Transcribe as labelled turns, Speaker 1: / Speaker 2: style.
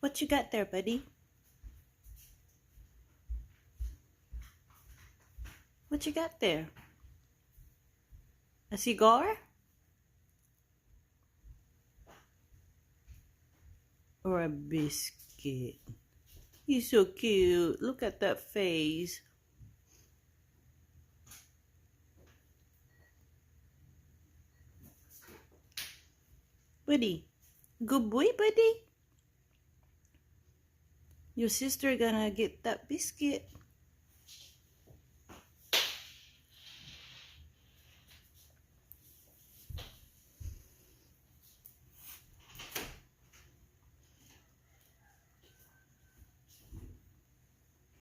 Speaker 1: What you got there, buddy? What you got there? A cigar? Or a biscuit? He's so cute. Look at that face. Buddy. Good boy, buddy. Your sister gonna get that biscuit.